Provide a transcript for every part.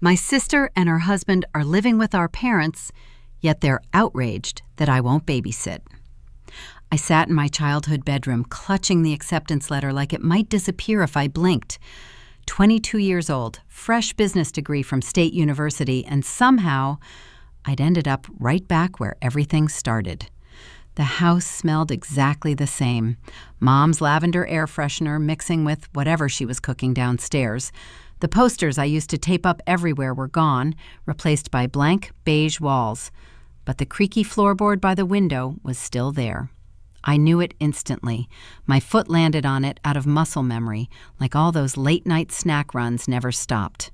My sister and her husband are living with our parents, yet they're outraged that I won't babysit. I sat in my childhood bedroom, clutching the acceptance letter like it might disappear if I blinked. 22 years old, fresh business degree from State University, and somehow I'd ended up right back where everything started. The house smelled exactly the same. Mom's lavender air freshener mixing with whatever she was cooking downstairs. The posters I used to tape up everywhere were gone, replaced by blank beige walls. But the creaky floorboard by the window was still there. I knew it instantly. My foot landed on it out of muscle memory, like all those late-night snack runs never stopped.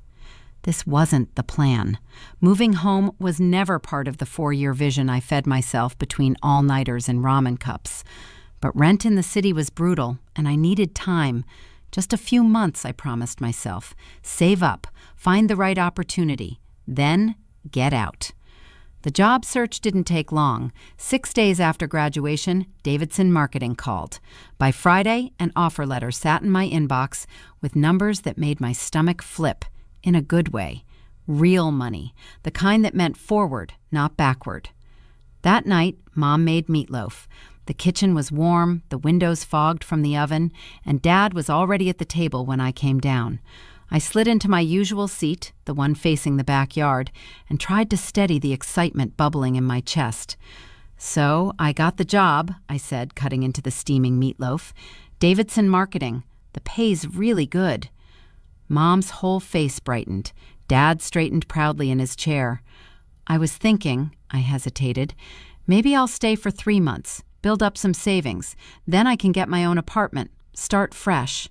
This wasn't the plan. Moving home was never part of the 4-year vision I fed myself between all-nighters and ramen cups. But rent in the city was brutal, and I needed time. Just a few months, I promised myself. Save up, find the right opportunity, then get out. The job search didn't take long. 6 days after graduation, Davidson Marketing called. By Friday, an offer letter sat in my inbox with numbers that made my stomach flip, in a good way. Real money, the kind that meant forward, not backward. That night, Mom made meatloaf. The kitchen was warm, the windows fogged from the oven, and Dad was already at the table when I came down. I slid into my usual seat, the one facing the backyard, and tried to steady the excitement bubbling in my chest. "So, I got the job," I said, cutting into the steaming meatloaf. "Davidson Marketing. The pay's really good." Mom's whole face brightened. Dad straightened proudly in his chair. "I was thinking," I hesitated, "maybe I'll stay for 3 months, build up some savings. Then I can get my own apartment, start fresh."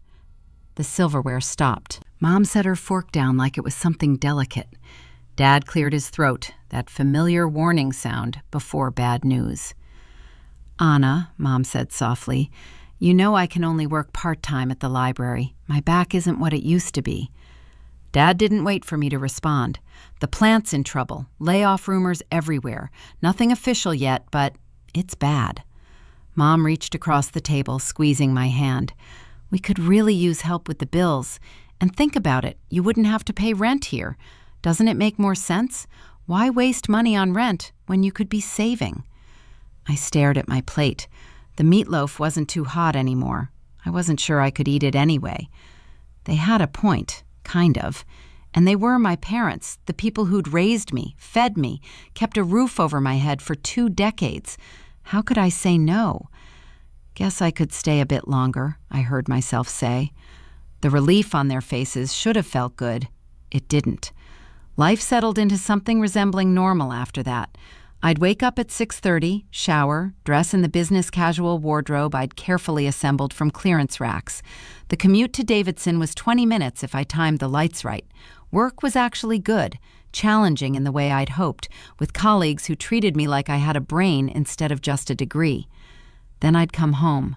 The silverware stopped. Mom set her fork down like it was something delicate. Dad cleared his throat, that familiar warning sound before bad news. "Anna," Mom said softly, "you know I can only work part-time at the library. My back isn't what it used to be." Dad didn't wait for me to respond. "The plant's in trouble. Layoff rumors everywhere. Nothing official yet, but it's bad." Mom reached across the table, squeezing my hand. "We could really use help with the bills. And think about it, you wouldn't have to pay rent here. Doesn't it make more sense? Why waste money on rent when you could be saving?" I stared at my plate. The meatloaf wasn't too hot anymore. I wasn't sure I could eat it anyway. They had a point, kind of. And they were my parents, the people who'd raised me, fed me, kept a roof over my head for 2 decades. How could I say no? "Guess I could stay a bit longer," I heard myself say. The relief on their faces should have felt good. It didn't. Life settled into something resembling normal after that. I'd wake up at 6:30, shower, dress in the business casual wardrobe I'd carefully assembled from clearance racks. The commute to Davidson was 20 minutes if I timed the lights right. Work was actually good, challenging in the way I'd hoped, with colleagues who treated me like I had a brain instead of just a degree. Then I'd come home.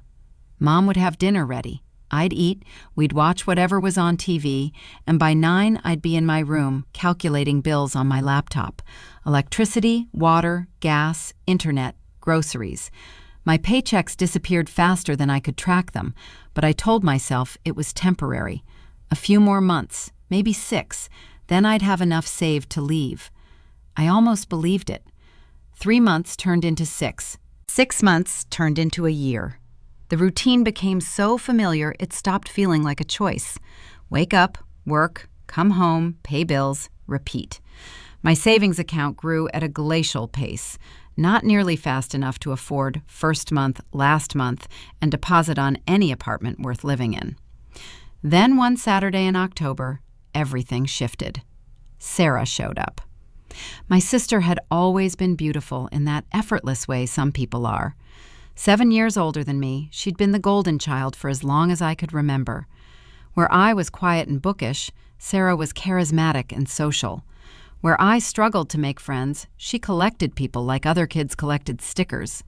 Mom would have dinner ready. I'd eat, we'd watch whatever was on TV, and by 9 I'd be in my room calculating bills on my laptop. Electricity, water, gas, internet, groceries. My paychecks disappeared faster than I could track them, but I told myself it was temporary. A few more months, maybe 6, then I'd have enough saved to leave. I almost believed it. 3 months turned into 6. 6 months turned into a year. The routine became so familiar it stopped feeling like a choice. Wake up, work, come home, pay bills, repeat. My savings account grew at a glacial pace, not nearly fast enough to afford first month, last month, and deposit on any apartment worth living in. Then one Saturday in October, everything shifted. Sarah showed up. My sister had always been beautiful in that effortless way some people are. 7 years older than me, she'd been the golden child for as long as I could remember. Where I was quiet and bookish, Sarah was charismatic and social. Where I struggled to make friends, she collected people like other kids collected stickers.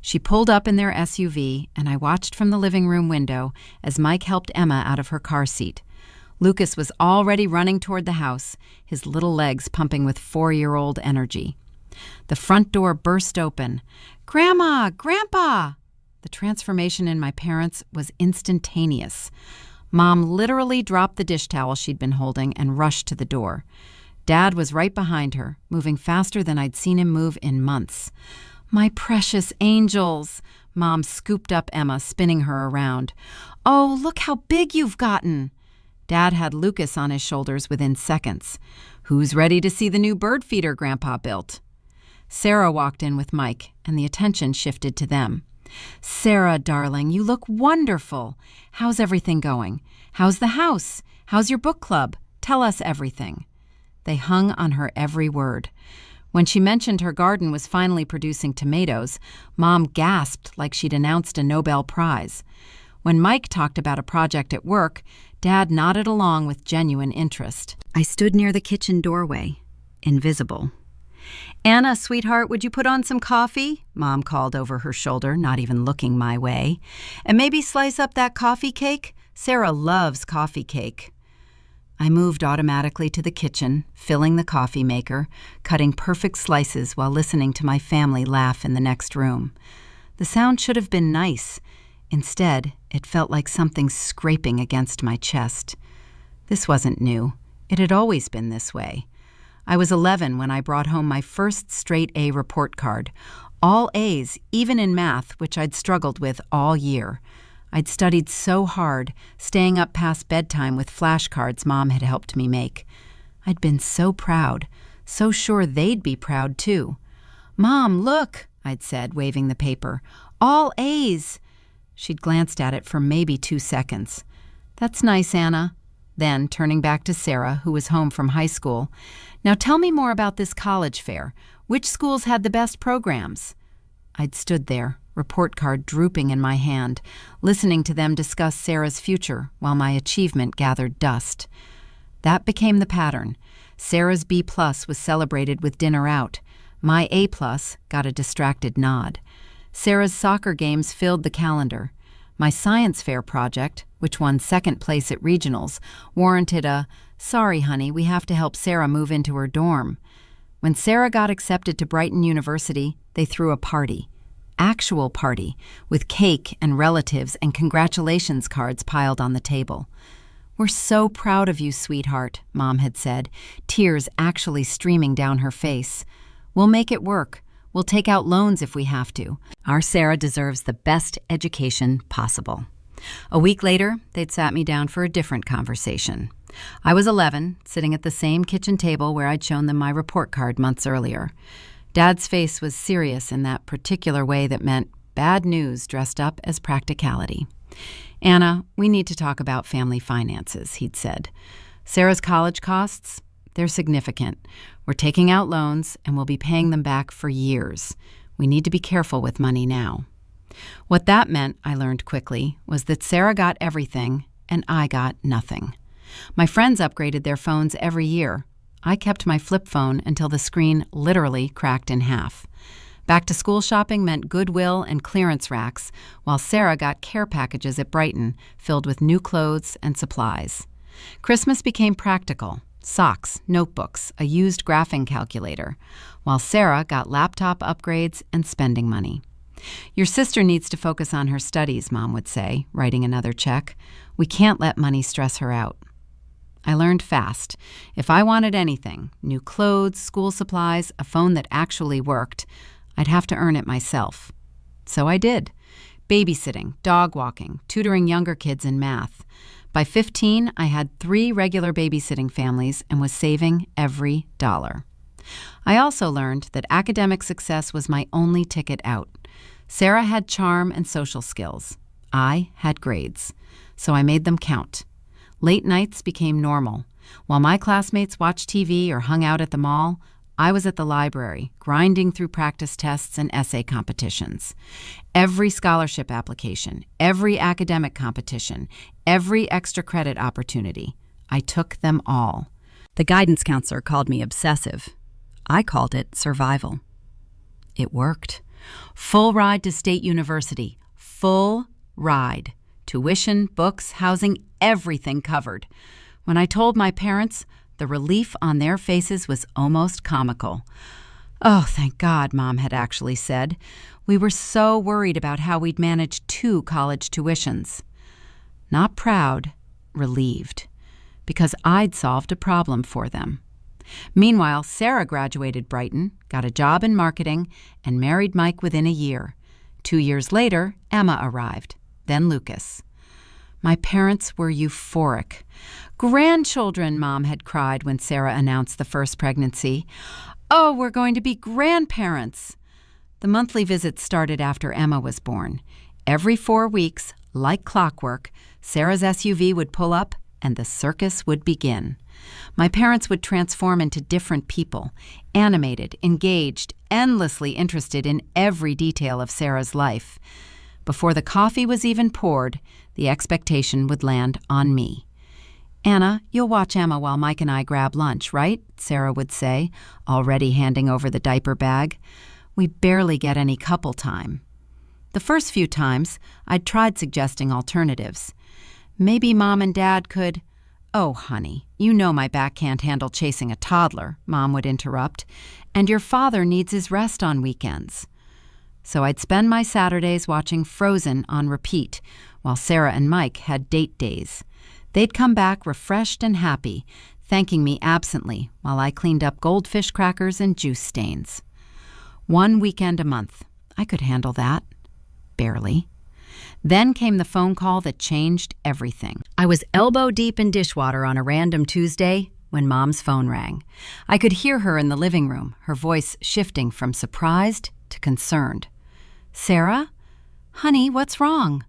She pulled up in their SUV, and I watched from the living room window as Mike helped Emma out of her car seat. Lucas was already running toward the house, his little legs pumping with 4-year-old energy. The front door burst open. "Grandma! Grandpa!" The transformation in my parents was instantaneous. Mom literally dropped the dish towel she'd been holding and rushed to the door. Dad was right behind her, moving faster than I'd seen him move in months. "My precious angels!" Mom scooped up Emma, spinning her around. "Oh, look how big you've gotten!" Dad had Lucas on his shoulders within seconds. "Who's ready to see the new bird feeder Grandpa built?" Sarah walked in with Mike, and the attention shifted to them. "Sarah, darling, you look wonderful. How's everything going? How's the house? How's your book club? Tell us everything." They hung on her every word. When she mentioned her garden was finally producing tomatoes, Mom gasped like she'd announced a Nobel Prize. When Mike talked about a project at work, Dad nodded along with genuine interest. I stood near the kitchen doorway, invisible. "Anna, sweetheart, would you put on some coffee?" Mom called over her shoulder, not even looking my way. "And maybe slice up that coffee cake? Sarah loves coffee cake." I moved automatically to the kitchen, filling the coffee maker, cutting perfect slices while listening to my family laugh in the next room. The sound should have been nice. Instead, it felt like something scraping against my chest. This wasn't new. It had always been this way. I was 11 when I brought home my first straight A report card. All A's, even in math, which I'd struggled with all year. I'd studied so hard, staying up past bedtime with flashcards Mom had helped me make. I'd been so proud, so sure they'd be proud too. "Mom, look," I'd said, waving the paper. "All A's." She'd glanced at it for maybe 2 seconds. "That's nice, Anna." Then, turning back to Sarah, who was home from high school, "Now tell me more about this college fair. Which schools had the best programs?" I'd stood there, report card drooping in my hand, listening to them discuss Sarah's future while my achievement gathered dust. That became the pattern. Sarah's B+ was celebrated with dinner out. My A+ got a distracted nod. Sarah's soccer games filled the calendar. My science fair project, which won second place at regionals, warranted a, "Sorry, honey, we have to help Sarah move into her dorm." When Sarah got accepted to Brighton University, they threw a party. Actual party, with cake and relatives and congratulations cards piled on the table. "We're so proud of you, sweetheart," Mom had said, tears actually streaming down her face. "We'll make it work. We'll take out loans if we have to. Our Sarah deserves the best education possible." A week later, they'd sat me down for a different conversation. I was 11, sitting at the same kitchen table where I'd shown them my report card months earlier. Dad's face was serious in that particular way that meant bad news dressed up as practicality. "Anna, we need to talk about family finances," he'd said. "Sarah's college costs, they're significant. We're taking out loans, and we'll be paying them back for years. We need to be careful with money now." What that meant, I learned quickly, was that Sarah got everything, and I got nothing. My friends upgraded their phones every year. I kept my flip phone until the screen literally cracked in half. Back-to-school shopping meant Goodwill and clearance racks, while Sarah got care packages at Brighton filled with new clothes and supplies. Christmas became practical. Socks, notebooks, a used graphing calculator, while Sarah got laptop upgrades and spending money. "Your sister needs to focus on her studies," Mom would say, writing another check. "We can't let money stress her out." I learned fast. If I wanted anything, new clothes, school supplies, a phone that actually worked, I'd have to earn it myself. So I did. Babysitting, dog walking, tutoring younger kids in math. By 15, I had 3 regular babysitting families and was saving every dollar. I also learned that academic success was my only ticket out. Sarah had charm and social skills. I had grades. So I made them count. Late nights became normal. While my classmates watched TV or hung out at the mall, I was at the library, grinding through practice tests and essay competitions. Every scholarship application, every academic competition, every extra credit opportunity, I took them all. The guidance counselor called me obsessive. I called it survival. It worked. Full ride to State University. Full ride. Tuition, books, housing, everything covered. When I told my parents, the relief on their faces was almost comical. "Oh, thank God," Mom had actually said. "We were so worried about how we'd manage 2 college tuitions." Not proud, relieved, because I'd solved a problem for them. Meanwhile, Sarah graduated Brighton, got a job in marketing, and married Mike within a year. 2 years later, Emma arrived, then Lucas. My parents were euphoric. "Grandchildren," Mom had cried when Sarah announced the first pregnancy. "Oh, we're going to be grandparents." The monthly visits started after Emma was born. Every 4 weeks, like clockwork, Sarah's SUV would pull up and the circus would begin. My parents would transform into different people, animated, engaged, endlessly interested in every detail of Sarah's life. Before the coffee was even poured, the expectation would land on me. "Anna, you'll watch Emma while Mike and I grab lunch, right?" Sarah would say, already handing over the diaper bag. We barely get any couple time. The first few times, I'd tried suggesting alternatives. Maybe Mom and Dad could— "Oh, honey, you know my back can't handle chasing a toddler," Mom would interrupt, "and your father needs his rest on weekends." So I'd spend my Saturdays watching Frozen on repeat, while Sarah and Mike had date days. They'd come back refreshed and happy, thanking me absently while I cleaned up goldfish crackers and juice stains. 1 weekend a month. I could handle that. Barely. Then came the phone call that changed everything. I was elbow deep in dishwater on a random Tuesday when Mom's phone rang. I could hear her in the living room, her voice shifting from surprised to concerned. "Sarah? Honey, what's wrong?"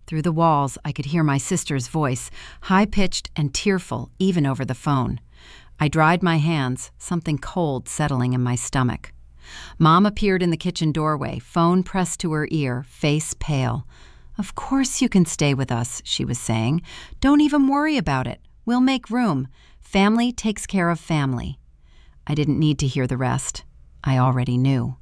Through the walls, I could hear my sister's voice, high-pitched and tearful even over the phone. I dried my hands, something cold settling in my stomach. Mom appeared in the kitchen doorway, phone pressed to her ear, face pale. "Of course you can stay with us," she was saying. "Don't even worry about it. We'll make room. Family takes care of family." I didn't need to hear the rest. I already knew.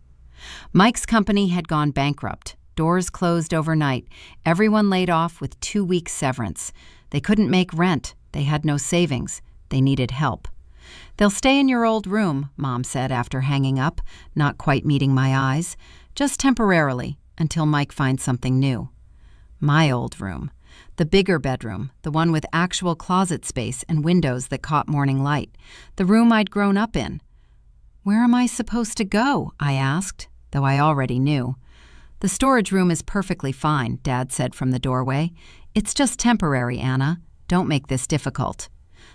Mike's company had gone bankrupt. Doors closed overnight. Everyone laid off with 2 weeks severance. They couldn't make rent. They had no savings. They needed help. "They'll stay in your old room," Mom said after hanging up, not quite meeting my eyes. "Just temporarily, until Mike finds something new." My old room. The bigger bedroom, the one with actual closet space and windows that caught morning light. The room I'd grown up in. "Where am I supposed to go?" I asked, though I already knew. "The storage room is perfectly fine," Dad said from the doorway. "It's just temporary, Anna. Don't make this difficult."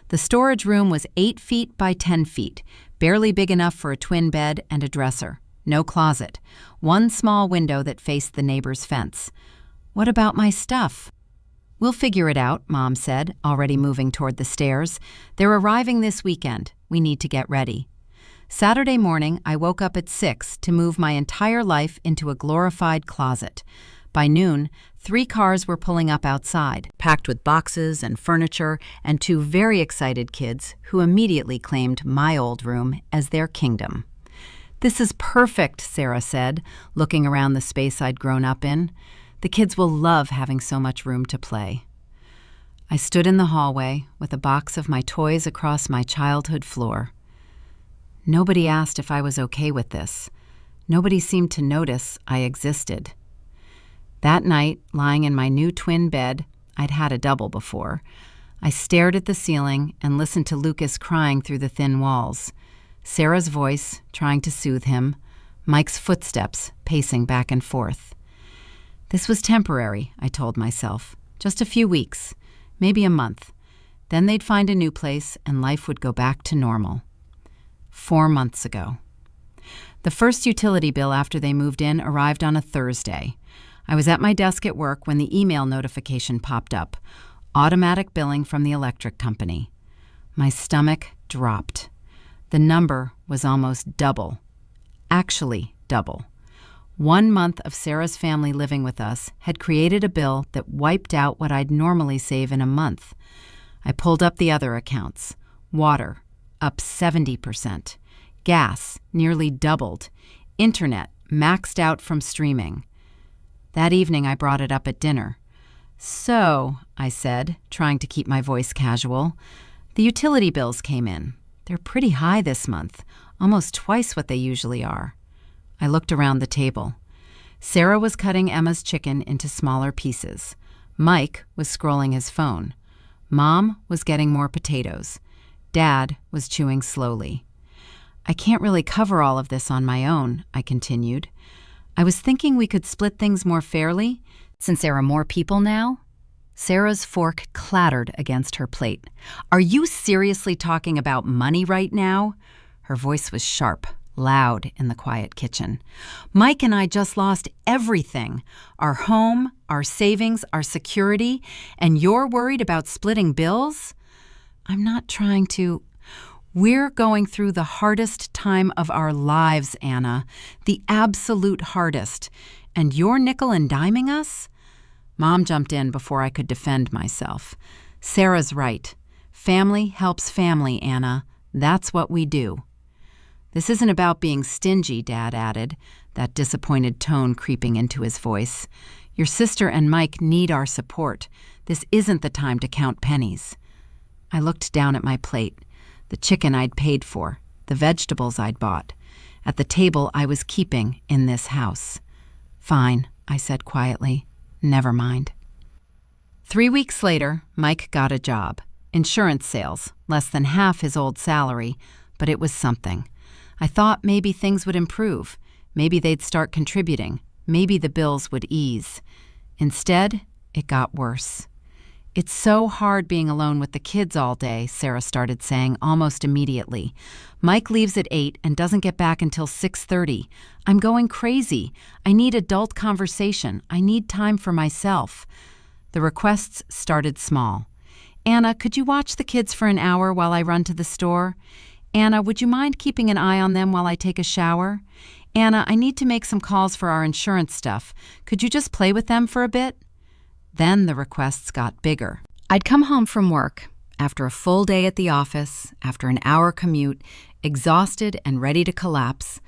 The storage room was 8 feet by 10 feet, barely big enough for a twin bed and a dresser. No closet. One small window that faced the neighbor's fence. "What about my stuff?" "We'll figure it out," Mom said, already moving toward the stairs. "They're arriving this weekend. We need to get ready." Saturday morning, I woke up at 6 to move my entire life into a glorified closet. By noon, 3 cars were pulling up outside, packed with boxes and furniture, and 2 very excited kids who immediately claimed my old room as their kingdom. "This is perfect," Sarah said, looking around the space I'd grown up in. "The kids will love having so much room to play." I stood in the hallway with a box of my toys across my childhood floor. Nobody asked if I was okay with this. Nobody seemed to notice I existed. That night, lying in my new twin bed, I'd had a double before, I stared at the ceiling and listened to Lucas crying through the thin walls. Sarah's voice, trying to soothe him, Mike's footsteps pacing back and forth. This was temporary, I told myself. Just a few weeks, maybe a month. Then they'd find a new place and life would go back to normal. 4 months ago. The first utility bill after they moved in arrived on a Thursday. I was at my desk at work when the email notification popped up. Automatic billing from the electric company. My stomach dropped. The number was almost double. Actually double. 1 month of Sarah's family living with us had created a bill that wiped out what I'd normally save in a month. I pulled up the other accounts. Water, up 70%. Gas, nearly doubled. Internet, maxed out from streaming. That evening I brought it up at dinner. "So," I said, trying to keep my voice casual, "the utility bills came in. They're pretty high this month, almost twice what they usually are." I looked around the table. Sarah was cutting Emma's chicken into smaller pieces. Mike was scrolling his phone. Mom was getting more potatoes. Dad was chewing slowly. I can't really cover all of this on my own, I continued. I was thinking we could split things more fairly, since there are more people now. Sarah's fork clattered against her plate. Are you seriously talking about money right now? Her voice was sharp, loud in the quiet kitchen. Mike and I just lost everything. Our home, our savings, our security, and you're worried about splitting bills? I'm not trying to. We're going through the hardest time of our lives, Anna. The absolute hardest. And you're nickel and diming us? Mom jumped in before I could defend myself. Sarah's right. Family helps family, Anna. That's what we do. This isn't about being stingy, Dad added, that disappointed tone creeping into his voice. Your sister and Mike need our support. This isn't the time to count pennies. I looked down at my plate, the chicken I'd paid for, the vegetables I'd bought, at the table I was keeping in this house. Fine, I said quietly. Never mind. 3 weeks later, Mike got a job. Insurance sales, less than half his old salary, but it was something. I thought maybe things would improve. Maybe they'd start contributing. Maybe the bills would ease. Instead, it got worse. It's so hard being alone with the kids all day, Sarah started saying almost immediately. Mike leaves at 8 and doesn't get back until 6:30. I'm going crazy. I need adult conversation. I need time for myself. The requests started small. Anna, could you watch the kids for an hour while I run to the store? Anna, would you mind keeping an eye on them while I take a shower? Anna, I need to make some calls for our insurance stuff. Could you just play with them for a bit? Then the requests got bigger. I'd come home from work, after a full day at the office, after an hour commute, exhausted and ready to collapse,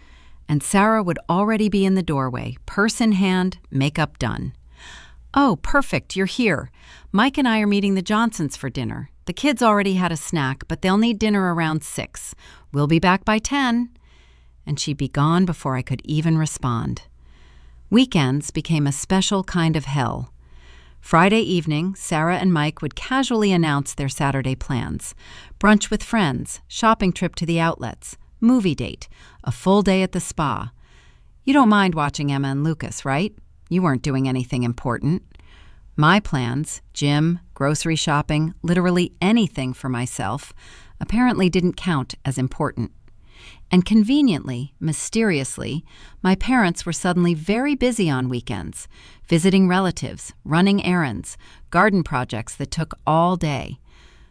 and Sarah would already be in the doorway, purse in hand, makeup done. Oh, perfect, you're here. Mike and I are meeting the Johnsons for dinner. The kids already had a snack, but they'll need dinner around 6. We'll be back by 10. And she'd be gone before I could even respond. Weekends became a special kind of hell. Friday evening, Sarah and Mike would casually announce their Saturday plans. Brunch with friends, shopping trip to the outlets, movie date, a full day at the spa. You don't mind watching Emma and Lucas, right? You weren't doing anything important. My plans, gym, grocery shopping, literally anything for myself, apparently didn't count as important. And conveniently, mysteriously, my parents were suddenly very busy on weekends, visiting relatives, running errands, garden projects that took all day.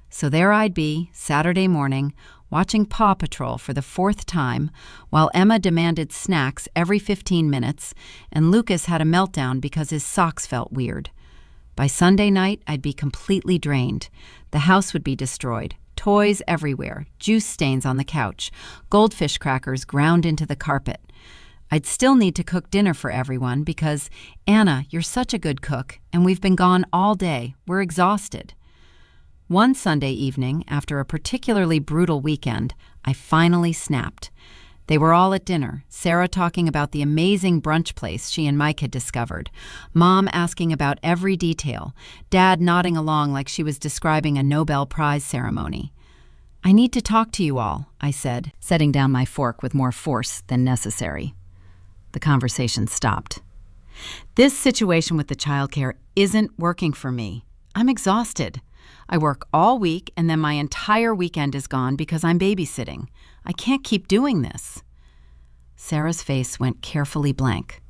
So there I'd be, Saturday morning, watching Paw Patrol for the 4th time, while Emma demanded snacks every 15 minutes, and Lucas had a meltdown because his socks felt weird. By Sunday night, I'd be completely drained. The house would be destroyed. Toys everywhere, juice stains on the couch, goldfish crackers ground into the carpet. I'd still need to cook dinner for everyone because, Anna, you're such a good cook, and we've been gone all day. We're exhausted. One Sunday evening, after a particularly brutal weekend, I finally snapped. They were all at dinner, Sarah talking about the amazing brunch place she and Mike had discovered, Mom asking about every detail, Dad nodding along like she was describing a Nobel Prize ceremony. I need to talk to you all, I said, setting down my fork with more force than necessary. The conversation stopped. This situation with the childcare isn't working for me. I'm exhausted. I work all week and then my entire weekend is gone because I'm babysitting. I can't keep doing this. Sarah's face went carefully blank.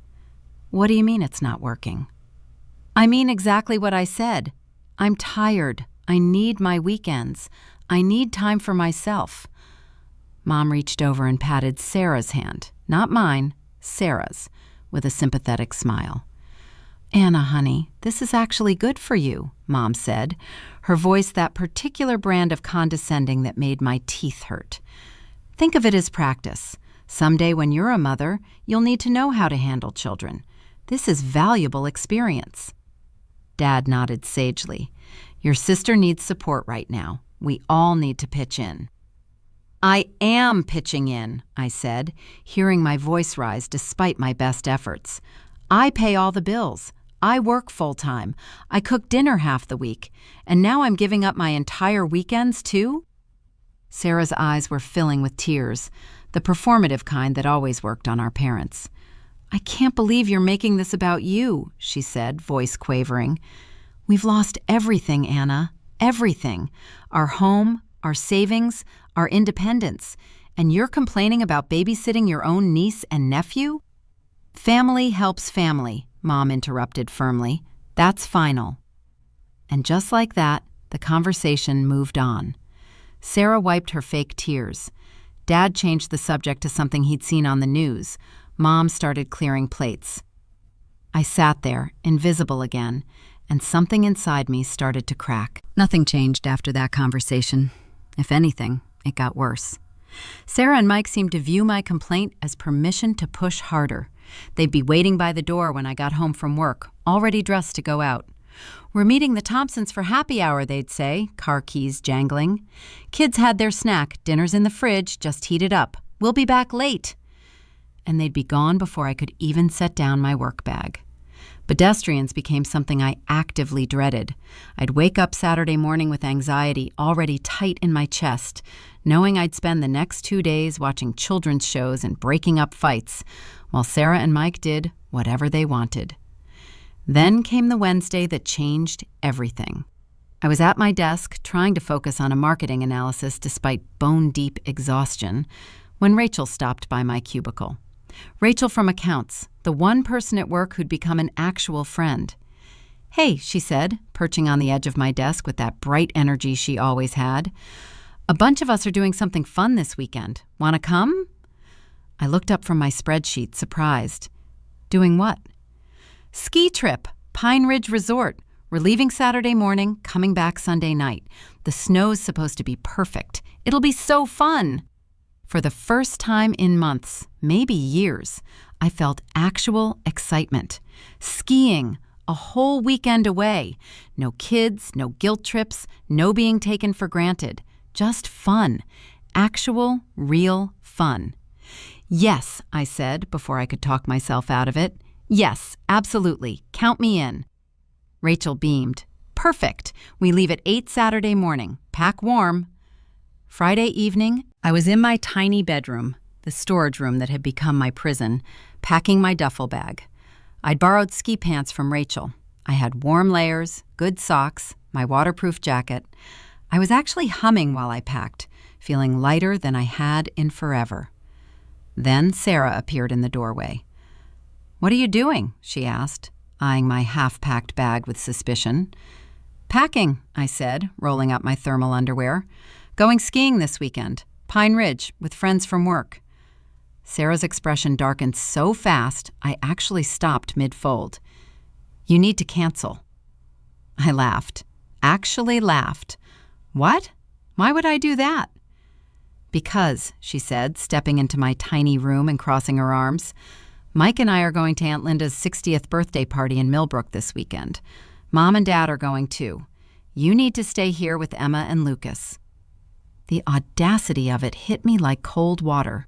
What do you mean it's not working? I mean exactly what I said. I'm tired. I need my weekends. I need time for myself. Mom reached over and patted Sarah's hand, not mine, Sarah's, with a sympathetic smile. Anna, honey, this is actually good for you, Mom said, her voice that particular brand of condescending that made my teeth hurt. Think of it as practice. Someday when you're a mother, you'll need to know how to handle children. This is valuable experience. Dad nodded sagely. Your sister needs support right now. We all need to pitch in. I am pitching in, I said, hearing my voice rise despite my best efforts. I pay all the bills. I work full-time. I cook dinner half the week. And now I'm giving up my entire weekends, too? Sarah's eyes were filling with tears, the performative kind that always worked on our parents. I can't believe you're making this about you, she said, voice quavering. We've lost everything, Anna. Everything. Our home, our savings, our independence. And you're complaining about babysitting your own niece and nephew? Family helps family, Mom interrupted firmly. That's final. And just like that, the conversation moved on. Sarah wiped her fake tears. Dad changed the subject to something he'd seen on the news. Mom started clearing plates. I sat there, invisible again, and something inside me started to crack. Nothing changed after that conversation. If anything, it got worse. Sarah and Mike seemed to view my complaint as permission to push harder. They'd be waiting by the door when I got home from work, already dressed to go out. We're meeting the Thompsons for happy hour, they'd say, car keys jangling. Kids had their snack, dinner's in the fridge, just heat it up. We'll be back late. And they'd be gone before I could even set down my work bag. Pedestrians became something I actively dreaded. I'd wake up Saturday morning with anxiety already tight in my chest, knowing I'd spend the next 2 days watching children's shows and breaking up fights, while Sarah and Mike did whatever they wanted. Then came the Wednesday that changed everything. I was at my desk trying to focus on a marketing analysis despite bone-deep exhaustion when Rachel stopped by my cubicle. Rachel from accounts, the one person at work who'd become an actual friend. Hey, she said, perching on the edge of my desk with that bright energy she always had. A bunch of us are doing something fun this weekend. Want to come? I looked up from my spreadsheet, surprised. Doing what? Ski trip, Pine Ridge Resort. We're leaving Saturday morning, coming back Sunday night. The snow's supposed to be perfect. It'll be so fun. For the first time in months, maybe years, I felt actual excitement. Skiing, a whole weekend away. No kids, no guilt trips, no being taken for granted. Just fun. Actual, real fun. Yes, I said before I could talk myself out of it. Yes, absolutely. Count me in. Rachel beamed. Perfect. We leave at 8 Saturday morning. Pack warm. Friday evening, I was in my tiny bedroom, the storage room that had become my prison, packing my duffel bag. I'd borrowed ski pants from Rachel. I had warm layers, good socks, my waterproof jacket. I was actually humming while I packed, feeling lighter than I had in forever. Then Sarah appeared in the doorway. What are you doing? She asked, eyeing my half-packed bag with suspicion. Packing, I said, rolling up my thermal underwear. Going skiing this weekend. Pine Ridge, with friends from work. Sarah's expression darkened so fast, I actually stopped mid-fold. You need to cancel. I laughed. Actually laughed. What? Why would I do that? Because, she said, stepping into my tiny room and crossing her arms, Mike and I are going to Aunt Linda's 60th birthday party in Millbrook this weekend. Mom and Dad are going too. You need to stay here with Emma and Lucas. The audacity of it hit me like cold water.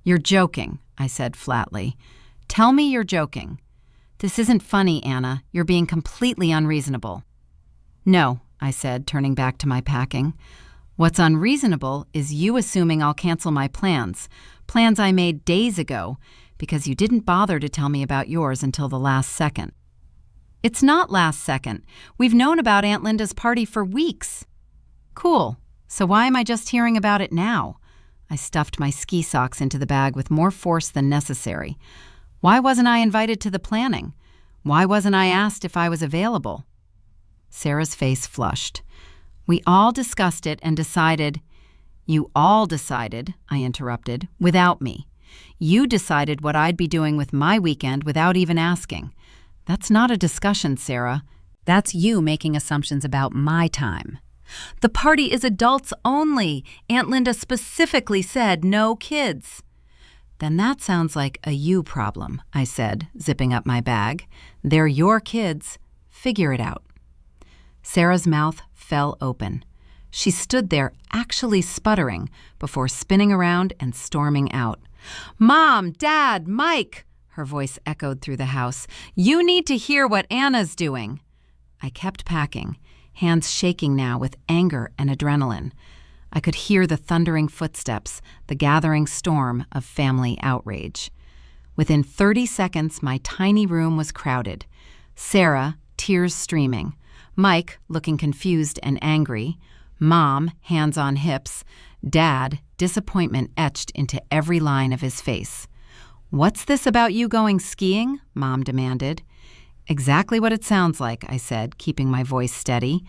You're joking, I said flatly. Tell me you're joking. This isn't funny, Anna. You're being completely unreasonable. No, I said, turning back to my packing. What's unreasonable is you assuming I'll cancel my plans I made days ago, because you didn't bother to tell me about yours until the last second. It's not last second. We've known about Aunt Linda's party for weeks. Cool. So why am I just hearing about it now? I stuffed my ski socks into the bag with more force than necessary. Why wasn't I invited to the planning? Why wasn't I asked if I was available? Sarah's face flushed. We all discussed it and decided. You all decided, I interrupted, without me. You decided what I'd be doing with my weekend without even asking. That's not a discussion, Sarah. That's you making assumptions about my time. The party is adults only. Aunt Linda specifically said no kids. Then that sounds like a you problem, I said, zipping up my bag. They're your kids. Figure it out. Sarah's mouth fell open. She stood there actually sputtering before spinning around and storming out. Mom, Dad, Mike! her voice echoed through the house. "You need to hear what Anna's doing." I kept packing, hands shaking now with anger and adrenaline. I could hear the thundering footsteps, the gathering storm of family outrage. Within 30 seconds, my tiny room was crowded. Sarah, tears streaming. Mike, looking confused and angry. Mom, hands on hips. Dad, disappointment etched into every line of his face. "What's this about you going skiing?" Mom demanded. "Exactly what it sounds like," I said, keeping my voice steady.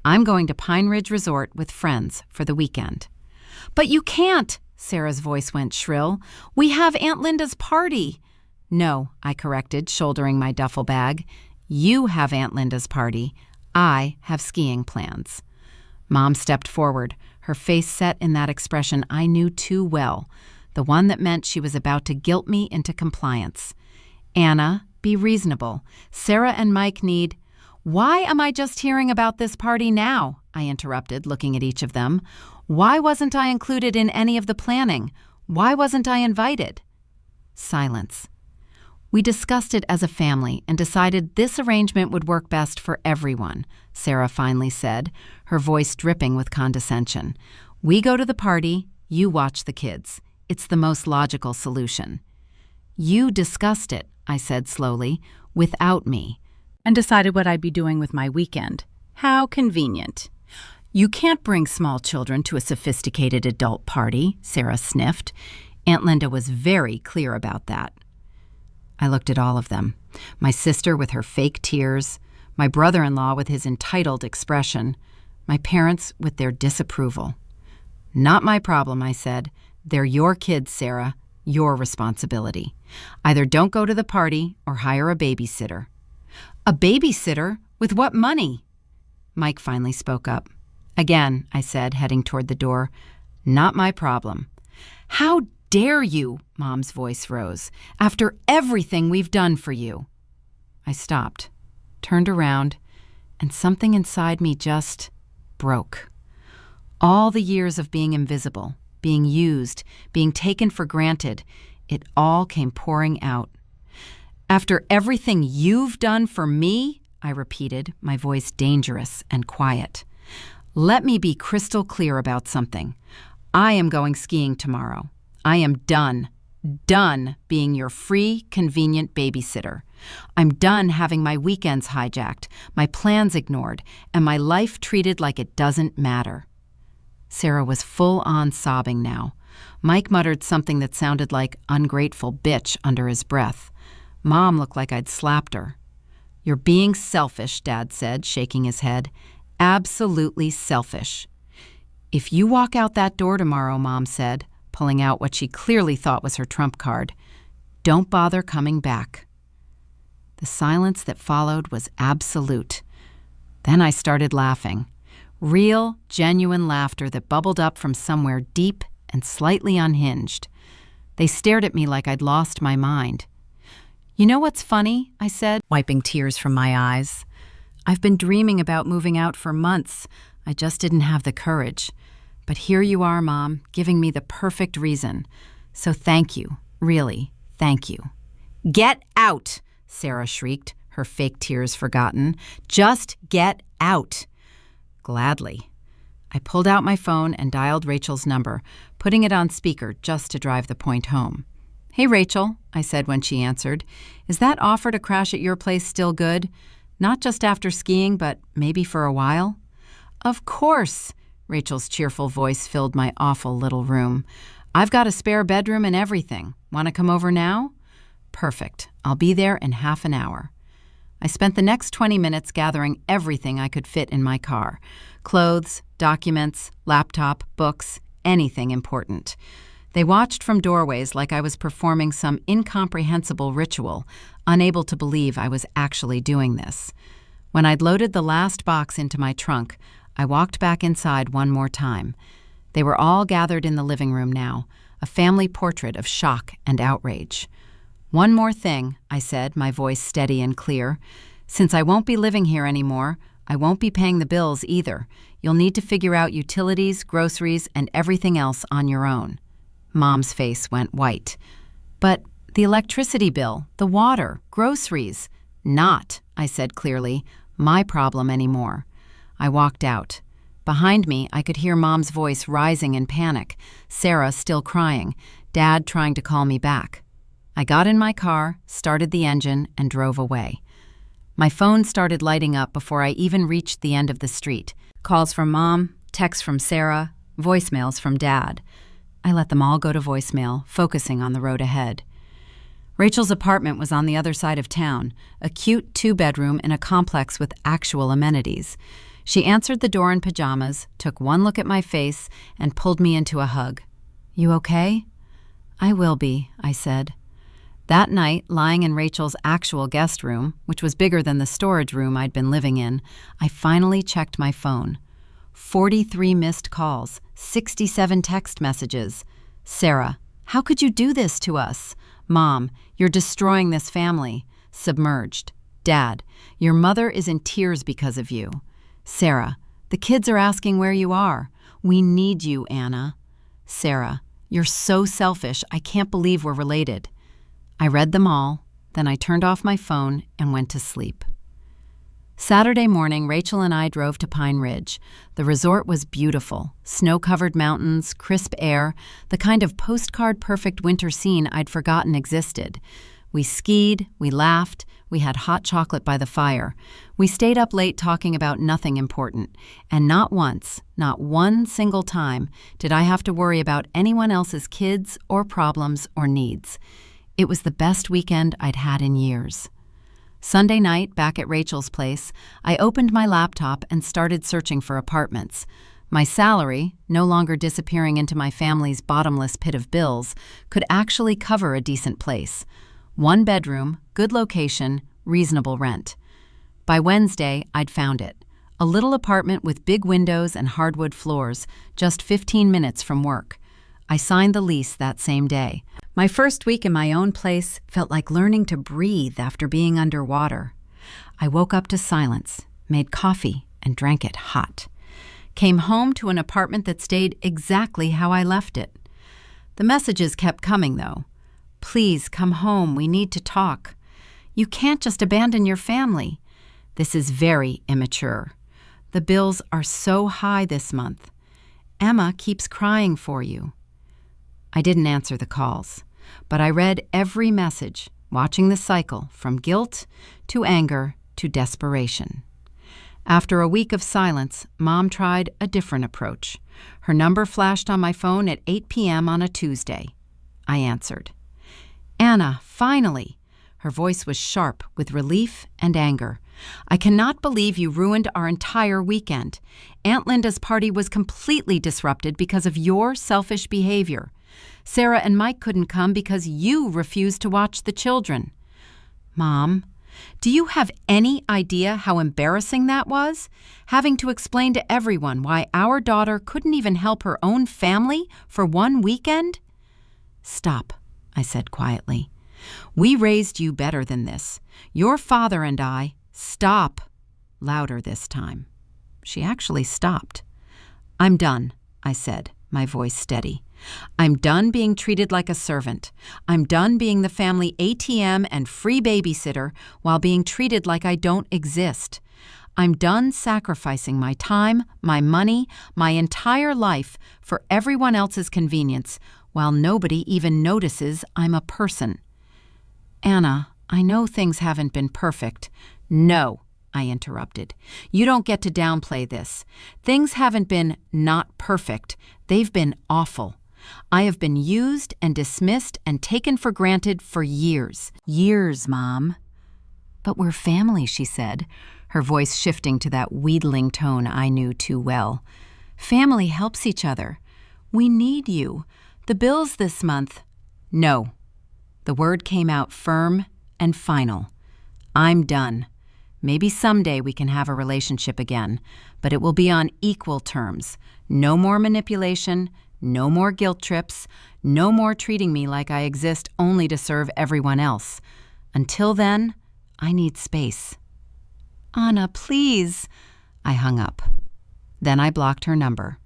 "I'm going to Pine Ridge Resort with friends for the weekend." "But you can't," Sarah's voice went shrill. "We have Aunt Linda's party." "No," I corrected, shouldering my duffel bag. "You have Aunt Linda's party. I have skiing plans." Mom stepped forward, her face set in that expression I knew too well, the one that meant she was about to guilt me into compliance. "Anna, be reasonable. Sarah and Mike need—" "Why am I just hearing about this party now?" I interrupted, looking at each of them. "Why wasn't I included in any of the planning? Why wasn't I invited?" Silence. "We discussed it as a family and decided this arrangement would work best for everyone," Sarah finally said, her voice dripping with condescension. "We go to the party, you watch the kids. It's the most logical solution." "You discussed it," I said slowly, "without me, and decided what I'd be doing with my weekend. How convenient." "You can't bring small children to a sophisticated adult party," Sarah sniffed. Aunt Linda was very clear about that. I looked at all of them, my sister with her fake tears, my brother-in-law with his entitled expression, my parents with their disapproval. "Not my problem," I said. "They're your kids, Sarah, your responsibility. Either don't go to the party or hire a babysitter." "A babysitter? With what money?" Mike finally spoke up. "Again," I said, heading toward the door, "not my problem." "How dare you?" Mom's voice rose. "After everything we've done for you." I stopped, turned around, and something inside me just broke. All the years of being invisible, being used, being taken for granted, it all came pouring out. "After everything you've done for me," I repeated, my voice dangerous and quiet. "Let me be crystal clear about something. I am going skiing tomorrow. I am done being your free, convenient babysitter. I'm done having my weekends hijacked, my plans ignored, and my life treated like it doesn't matter." Sarah was full-on sobbing now. Mike muttered something that sounded like ungrateful bitch under his breath. Mom looked like I'd slapped her. "You're being selfish," Dad said, shaking his head. "Absolutely selfish." "If you walk out that door tomorrow," Mom said, pulling out what she clearly thought was her trump card, "don't bother coming back." The silence that followed was absolute. Then I started laughing. Real, genuine laughter that bubbled up from somewhere deep and slightly unhinged. They stared at me like I'd lost my mind. "You know what's funny?" I said, wiping tears from my eyes. "I've been dreaming about moving out for months. I just didn't have the courage. But here you are, Mom, giving me the perfect reason. So thank you, really, thank you." "Get out!" Sarah shrieked, her fake tears forgotten. "Just get out!" Gladly. I pulled out my phone and dialed Rachel's number, putting it on speaker just to drive the point home. "Hey, Rachel," I said when she answered. "Is that offer to crash at your place still good? Not just after skiing, but maybe for a while?" "Of course." Rachel's cheerful voice filled my awful little room. "I've got a spare bedroom and everything. Want to come over now?" "Perfect. I'll be there in half an hour." I spent the next 20 minutes gathering everything I could fit in my car. Clothes, documents, laptop, books, anything important. They watched from doorways like I was performing some incomprehensible ritual, unable to believe I was actually doing this. When I'd loaded the last box into my trunk, I walked back inside one more time. They were all gathered in the living room now, a family portrait of shock and outrage. "One more thing," I said, my voice steady and clear. "Since I won't be living here anymore, I won't be paying the bills either. You'll need to figure out utilities, groceries, and everything else on your own." Mom's face went white. "But The electricity bill, the water, groceries. Not, I said clearly, my problem anymore. I walked out. Behind me, I could hear Mom's voice rising in panic, Sarah still crying, Dad trying to call me back. I got in my car, started the engine, and drove away. My phone started lighting up before I even reached the end of the street. Calls from Mom, texts from Sarah, voicemails from Dad. I let them all go to voicemail, focusing on the road ahead. Rachel's apartment was on the other side of town, a cute 2-bedroom in a complex with actual amenities. She answered the door in pajamas, took one look at my face, and pulled me into a hug. "You okay?" "I will be," I said. That night, lying in Rachel's actual guest room, which was bigger than the storage room I'd been living in, I finally checked my phone. 43 missed calls, 67 text messages. Sarah, how could you do this to us? Mom, you're destroying this family. Submerged. Dad, your mother is in tears because of you. Sarah, the kids are asking where you are. We need you, Anna. Sarah, you're so selfish, I can't believe we're related. I read them all, then I turned off my phone and went to sleep. Saturday morning, Rachel and I drove to Pine Ridge. The resort was beautiful. Snow-covered mountains, crisp air, the kind of postcard-perfect winter scene I'd forgotten existed. We skied, we laughed, we had hot chocolate by the fire. We stayed up late talking about nothing important, and not once, not one single time, did I have to worry about anyone else's kids or problems or needs. It was the best weekend I'd had in years. Sunday night, back at Rachel's place, I opened my laptop and started searching for apartments. My salary, no longer disappearing into my family's bottomless pit of bills, could actually cover a decent place. 1 bedroom, good location, reasonable rent. By Wednesday, I'd found it. A little apartment with big windows and hardwood floors, just 15 minutes from work. I signed the lease that same day. My first week in my own place felt like learning to breathe after being underwater. I woke up to silence, made coffee, and drank it hot. Came home to an apartment that stayed exactly how I left it. The messages kept coming, though. Please come home, we need to talk. You can't just abandon your family. This is very immature. The bills are so high this month. Emma keeps crying for you. I didn't answer the calls, but I read every message, watching the cycle from guilt to anger to desperation. After a week of silence, Mom tried a different approach. Her number flashed on my phone at 8 p.m. on a Tuesday. I answered. Anna, finally! Her voice was sharp with relief and anger. I cannot believe you ruined our entire weekend. Aunt Linda's party was completely disrupted because of your selfish behavior. Sarah and Mike couldn't come because you refused to watch the children. Mom, do you have any idea how embarrassing that was? Having to explain to everyone why our daughter couldn't even help her own family for 1 weekend? Stop, I said quietly. We raised you better than this. Your father and I, stop. Louder this time. She actually stopped. I'm done, I said, my voice steady. I'm done being treated like a servant. I'm done being the family ATM and free babysitter while being treated like I don't exist. I'm done sacrificing my time, my money, my entire life for everyone else's convenience while nobody even notices I'm a person. Anna, I know things haven't been perfect. No, I interrupted. You don't get to downplay this. Things haven't been not perfect. They've been awful. I have been used and dismissed and taken for granted for years. Years, Mom. But we're family, she said, her voice shifting to that wheedling tone I knew too well. Family helps each other. We need you. The bills this month. No. The word came out firm and final. I'm done. Maybe someday we can have a relationship again, but it will be on equal terms. No more manipulation, no more guilt trips, no more treating me like I exist only to serve everyone else. Until then, I need space. Anna, please. I hung up. Then I blocked her number.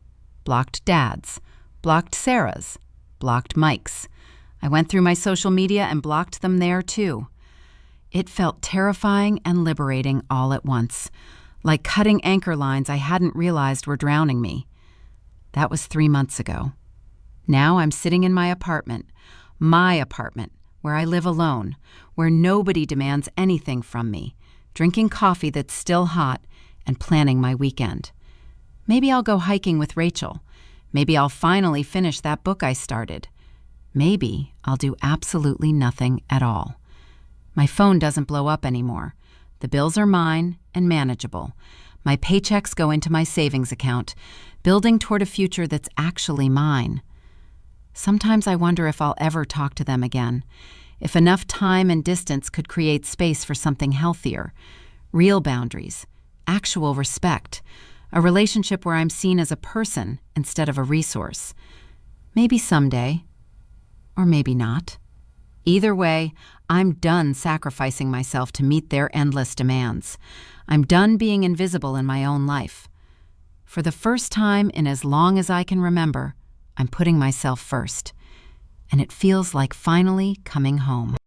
Blocked Dad's. Blocked Sarah's. Blocked Mike's. I went through my social media and blocked them there too. It felt terrifying and liberating all at once, like cutting anchor lines I hadn't realized were drowning me. That was 3 months ago. Now I'm sitting in my apartment, where I live alone, where nobody demands anything from me, drinking coffee that's still hot and planning my weekend. Maybe I'll go hiking with Rachel. Maybe I'll finally finish that book I started. Maybe I'll do absolutely nothing at all. My phone doesn't blow up anymore. The bills are mine and manageable. My paychecks go into my savings account, building toward a future that's actually mine. Sometimes I wonder if I'll ever talk to them again, if enough time and distance could create space for something healthier, real boundaries, actual respect, a relationship where I'm seen as a person instead of a resource. Maybe someday, or maybe not. Either way, I'm done sacrificing myself to meet their endless demands. I'm done being invisible in my own life. For the first time in as long as I can remember, I'm putting myself first, and it feels like finally coming home.